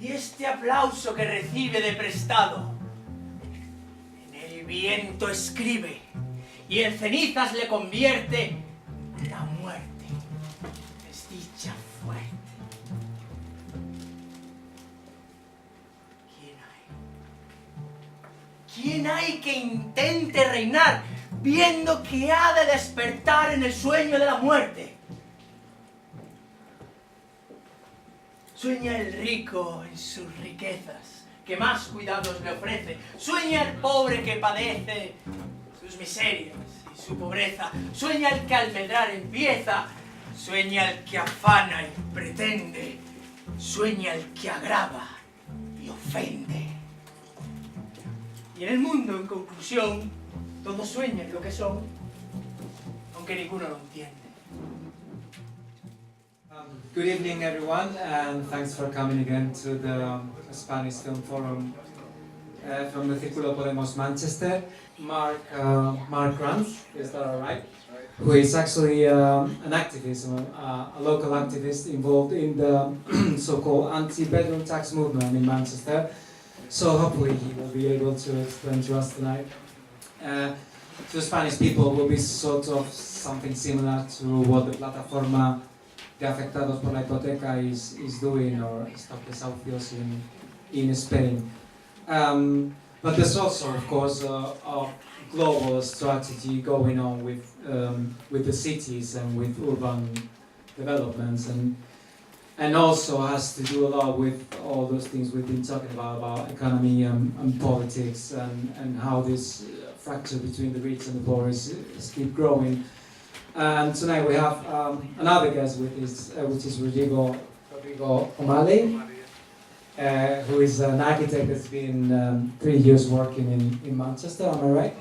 Y este aplauso que recibe de prestado, en el viento escribe, y en cenizas le convierte la muerte, desdicha fuerte. ¿Quién hay que intente reinar, viendo que ha de despertar en el sueño de la muerte? Sueña el rico en sus riquezas, que más cuidados le ofrece. Sueña el pobre que padece sus miserias y su pobreza. Sueña el que al medrar empieza. Sueña el que afana y pretende. Sueña el que agrava y ofende. Y en el mundo, en conclusión, todos sueñan lo que son, aunque ninguno lo entiende. Good evening, everyone, and thanks for coming again to the Spanish Film Forum from the Círculo Podemos Manchester. Mark Grants, is that all right? Who is actually an activist, a local activist involved in the so-called anti-bedroom tax movement in Manchester. So hopefully he will be able to explain to us tonight. To Spanish people will be sort of something similar to what the Plataforma de Afectados por la Hipoteca is doing, or Stop Desahucios in Spain. But there's also, of course, a global strategy going on with the cities and with urban developments, and also has to do a lot with all those things we've been talking about economy and politics, and how this fracture between the rich and the poor is keep growing. And tonight we have another guest with us, which is Rodrigo O'Malley, who is an architect that's been 3 years working in Manchester, am I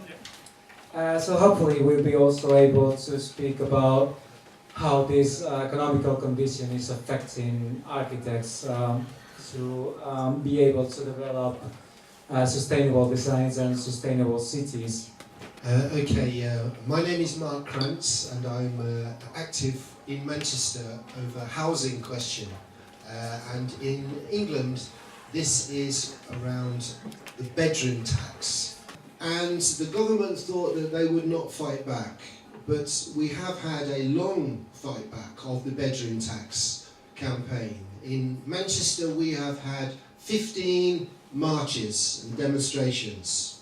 right? So hopefully we'll be also able to speak about how this economical condition is affecting architects to be able to develop sustainable designs and sustainable cities. My name is Mark Krantz, and I'm active in Manchester over housing question. And in England, this is around the bedroom tax. And the government thought that they would not fight back, but we have had a long fight back of the bedroom tax campaign. In Manchester, we have had 15 marches and demonstrations.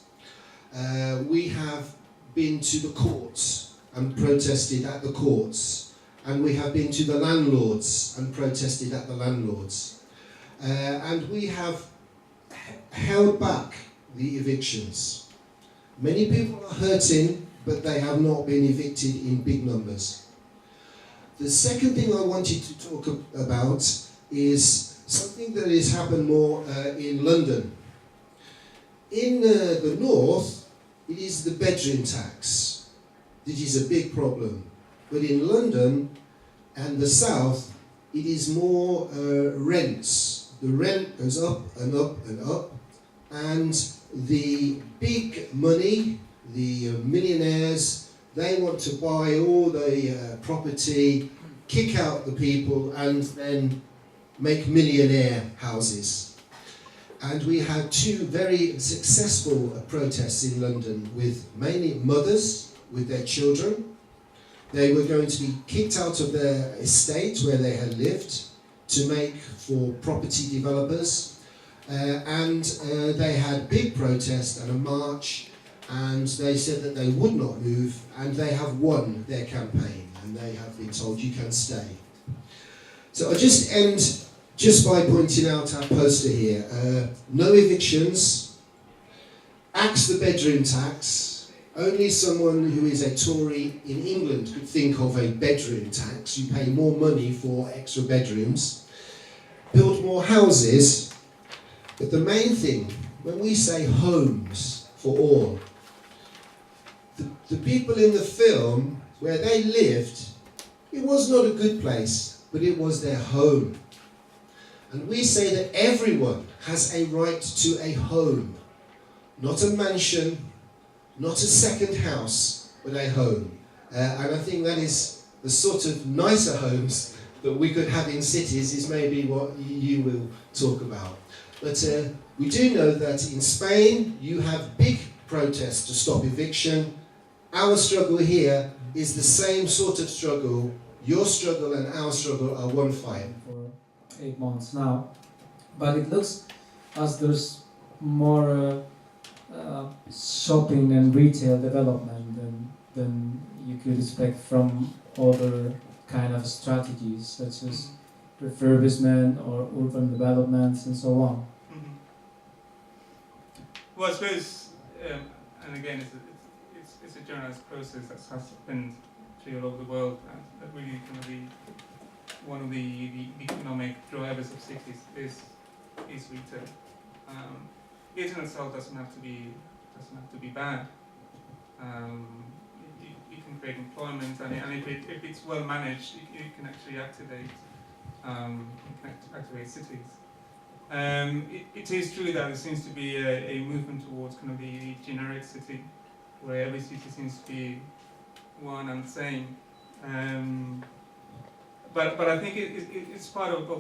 We have been to the courts and protested at the courts, and we have been to the landlords and protested at the landlords. And we have held back the evictions. Many people are hurting, but they have not been evicted in big numbers. The second thing I wanted to talk about is something that has happened more in London. In the north, it is the bedroom tax that is a big problem. But in London and the south, it is more rents. The rent goes up and up and up, and the big money, the millionaires, they want to buy all the property, kick out the people, and then make millionaire houses. And we had 2 very successful protests in London with mainly mothers with their children. They were going to be kicked out of their estate where they had lived to make for property developers. And they had big protest and a march, and they said that they would not move, and they have won their campaign, and they have been told you can stay. So I'll just end just by pointing out our poster here. No evictions, axe the bedroom tax. Only someone who is a Tory in England could think of a bedroom tax. You pay more money for extra bedrooms. Build more houses. But the main thing, when we say homes for all, the people in the film, where they lived, it was not a good place, but it was their home. And we say that everyone has a right to a home, not a mansion, not a second house, but a home. And I think that is the sort of nicer homes that we could have in cities is maybe what you will talk about. But we do know that in Spain you have big protests to stop eviction. Our struggle here is the same sort of struggle. Your struggle and our struggle are one fight. For 8 months now, but it looks as there's more shopping and retail development than you could expect from other kind of strategies, such as refurbishment or urban developments and so on. Mm-hmm. Well, I suppose, and again, it's a generalized process that's happened all over the world, and that really kind of one of the economic drivers of cities is retail. It in itself doesn't have to be bad. It can create employment, and if it's well managed, it can actually activate cities. It is true that there seems to be a movement towards kind of the generic city, where every city seems to be one and the same. But I think it's part of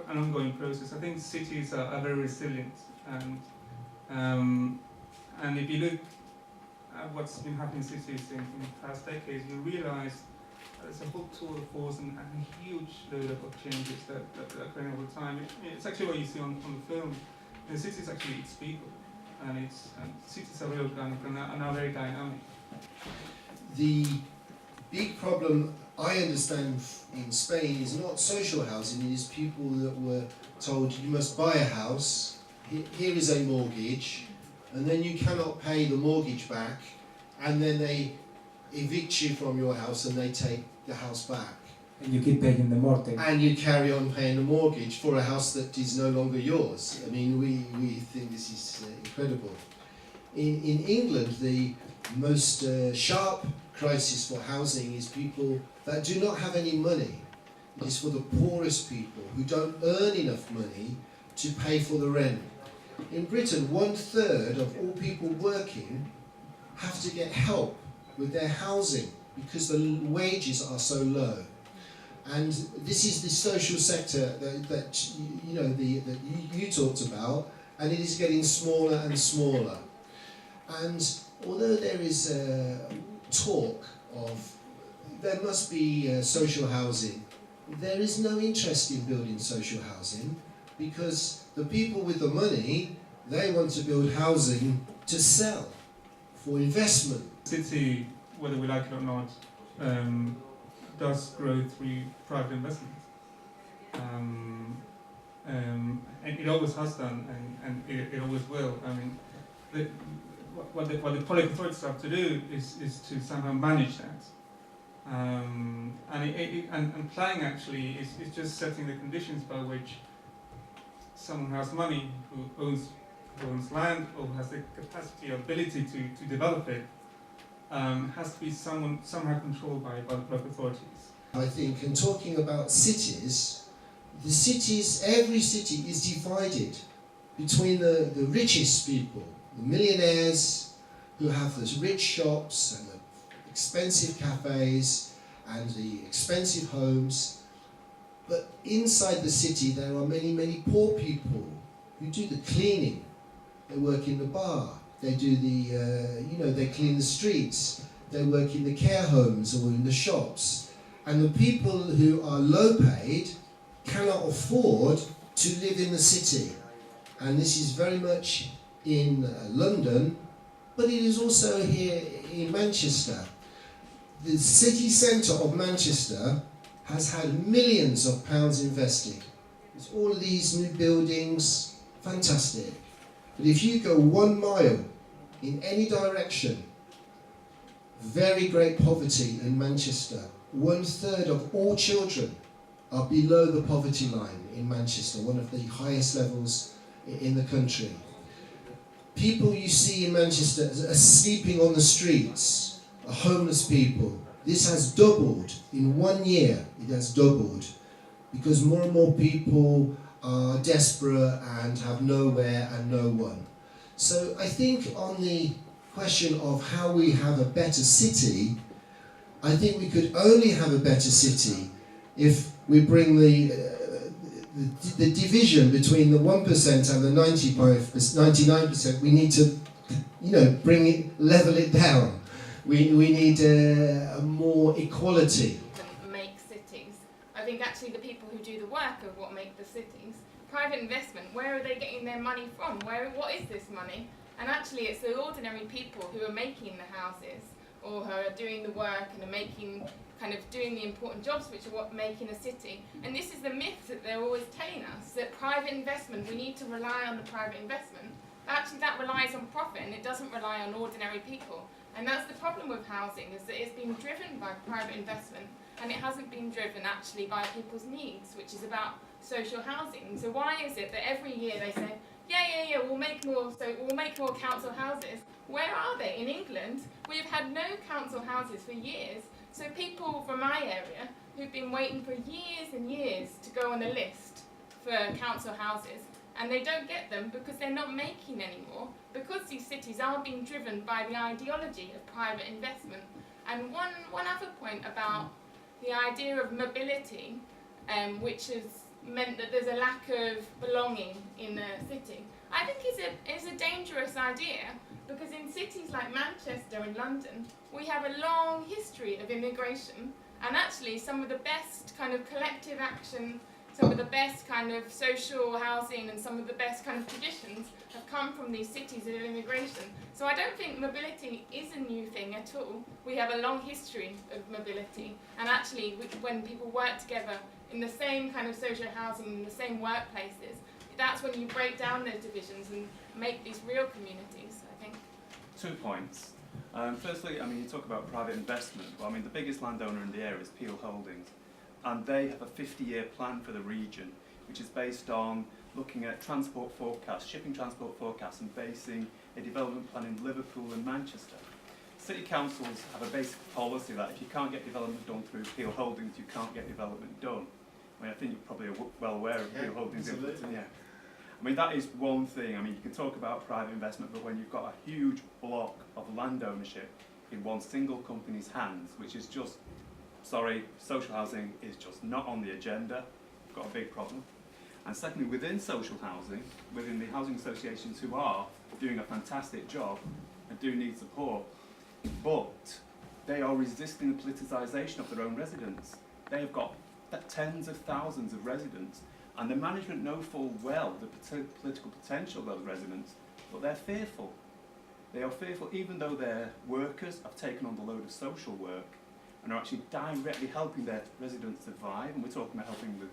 an ongoing process. I think cities are very resilient, and if you look at what's been happening in cities in the past decades, you realise there's a whole tour de force and a huge load of changes that are occurring all the time. It's actually what you see on the film. The cities actually eats people, and cities are very organic and are very dynamic. The big problem I understand in Spain is not social housing, it is people that were told you must buy a house, here is a mortgage, and then you cannot pay the mortgage back, and then they evict you from your house and they take the house back. And you keep paying the mortgage. And you carry on paying the mortgage for a house that is no longer yours. I mean, we think this is incredible. In England, the most sharp crisis for housing is people that do not have any money. It is for the poorest people who don't earn enough money to pay for the rent. In Britain, 1/3 of all people working have to get help with their housing because the wages are so low. And this is the social sector that you talked about, and it is getting smaller and smaller. And although there is talk of there must be social housing, there is no interest in building social housing because the people with the money, they want to build housing to sell for investment. City, whether we like it or not, does grow through private investment. And it always has done, and it always will. I mean, what the public authorities have to do is to somehow manage that. And planning actually is just setting the conditions by which someone who has money, who owns land, or has the capacity or ability to develop it, has to be somehow controlled by the public authorities. I think, in talking about cities, every city is divided between the richest people, the millionaires who have those rich shops and the expensive cafes and the expensive homes. But inside the city there are many, many poor people who do the cleaning. They work in the bar, they do they clean the streets, they work in the care homes or in the shops. And the people who are low paid cannot afford to live in the city. And this is very much in London, but it is also here in Manchester. The city centre of Manchester has had millions of pounds invested. There's all of these new buildings, fantastic. But if you go 1 mile in any direction, very great poverty in Manchester. 1/3 of all children are below the poverty line in Manchester, one of the highest levels in the country. People you see in Manchester are sleeping on the streets, are homeless people. This has doubled in 1 year. It has doubled because more and more people are desperate and have nowhere and no one. So I think on the question of how we have a better city, I think we could only have a better city if we bring the division between the 1% and the 99%, we need to, bring it, level it down. We need more equality. Make cities. I think actually the people who do the work of what make the cities, private investment, where are they getting their money from? What is this money? And actually it's the ordinary people who are making the houses, or who are doing the work and are doing the important jobs which are what making a city. And this is the myth that they're always telling us, that private investment, we need to rely on the private investment. Actually that relies on profit and it doesn't rely on ordinary people. And that's the problem with housing, is that it's been driven by private investment and it hasn't been driven actually by people's needs, which is about social housing. So why is it that every year they say, yeah, we'll make more council houses? Where are they? In England, we've had no council houses for years. So people from my area who've been waiting for years and years to go on a list for council houses, and they don't get them because they're not making anymore, because these cities are being driven by the ideology of private investment. And one other point about the idea of mobility, which has meant that there's a lack of belonging in a city, I think is a dangerous idea, because in cities like Manchester and London, we have a long history of immigration, and actually some of the best kind of collective action, some of the best kind of social housing and some of the best kind of traditions have come from these cities of immigration. So I don't think mobility is a new thing at all. We have a long history of mobility, and actually when people work together in the same kind of social housing, in the same workplaces, that's when you break down those divisions and make these real communities, I think. 2 points. Firstly, you talk about private investment. Well, the biggest landowner in the area is Peel Holdings, and they have a 50-year plan for the region, which is based on looking at transport forecasts, shipping transport forecasts, and basing a development plan in Liverpool and Manchester. City councils have a basic policy that if you can't get development done through Peel Holdings, you can't get development done. I think you're probably well aware of Peel Holdings. Yeah. That is one thing. You can talk about private investment, but when you've got a huge block of land ownership in one single company's hands, which is just, social housing is just not on the agenda, you've got a big problem. And secondly, within social housing, within the housing associations who are doing a fantastic job and do need support, but they are resisting the politicisation of their own residents. They have got tens of thousands of residents, and the management know full well the political potential of those residents, but they're fearful. They are fearful even though their workers have taken on the load of social work and are actually directly helping their residents survive, and we're talking about helping with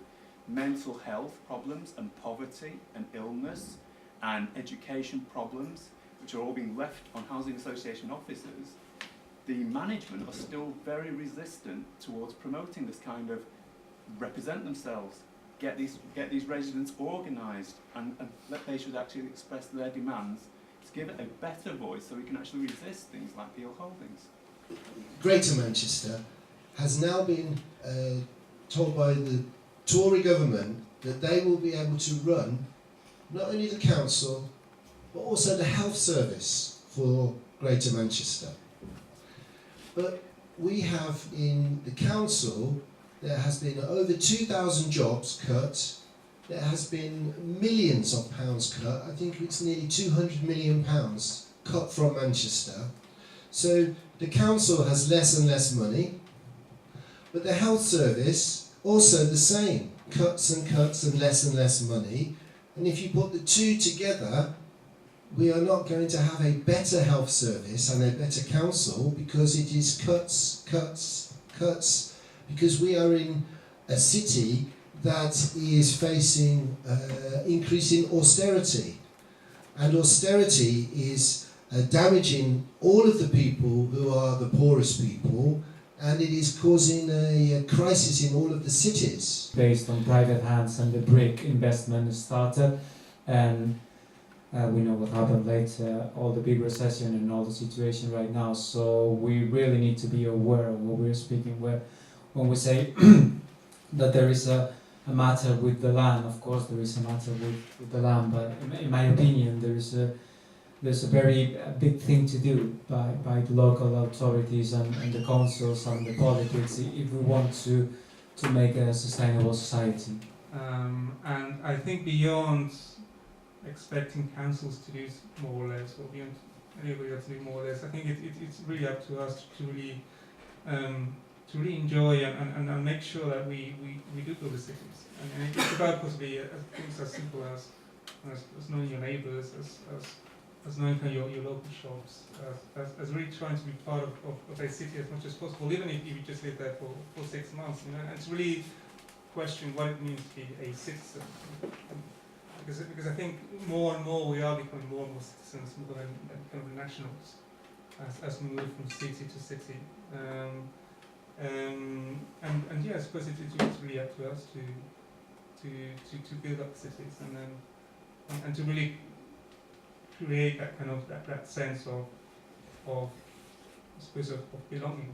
mental health problems and poverty and illness and education problems, which are all being left on housing association officers. The management are still very resistant towards promoting this kind of represent themselves, get these residents organised, and that they should actually express their demands to give it a better voice so we can actually resist things like Peel Holdings. Greater Manchester has now been told by the Tory government that they will be able to run not only the council but also the health service for Greater Manchester. But we have in the council, there has been over 2,000 jobs cut. There has been millions of pounds cut. I think it's nearly £200 million cut from Manchester. So the council has less and less money, but the health service also the same, cuts and less money. And if you put the two together, we are not going to have a better health service and a better council, because it is cuts, because we are in a city that is facing increasing austerity, and austerity is damaging all of the people who are the poorest people, and it is causing a crisis in all of the cities. Based on private hands, and the brick investment started, and we know what happened later, all the big recession and all the situation right now, so we really need to be aware of what we're speaking with. When we say that there is a matter with the land, of course there is a matter with the land, but in my opinion there's a very big thing to do by the local authorities and the councils and the politics if we want to to make a sustainable society. And I think beyond expecting councils to do more or less, or beyond anybody else to do more or less, I think it's really up to us to really enjoy and make sure that we do build the cities. And it's about possibly things as simple as knowing your neighbours, as knowing your local shops, as really trying to be part of a city as much as possible, even if you just live there for 6 months, you know, and to really question what it means to be a citizen. Because I think more and more we are becoming more and more citizens, more than kind of nationals, as we move from city to city. And yeah, I suppose it's really up to us to build up cities and to really create that kind of that sense of I suppose of belonging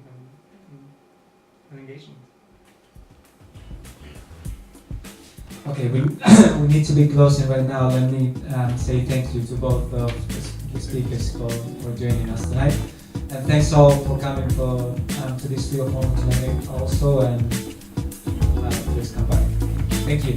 and engagement. Okay, we need to be closing right now. Let me say thank you to both of the speakers for joining us tonight. And thanks all for coming to this FilmForum tonight also, and please come back. Thank you.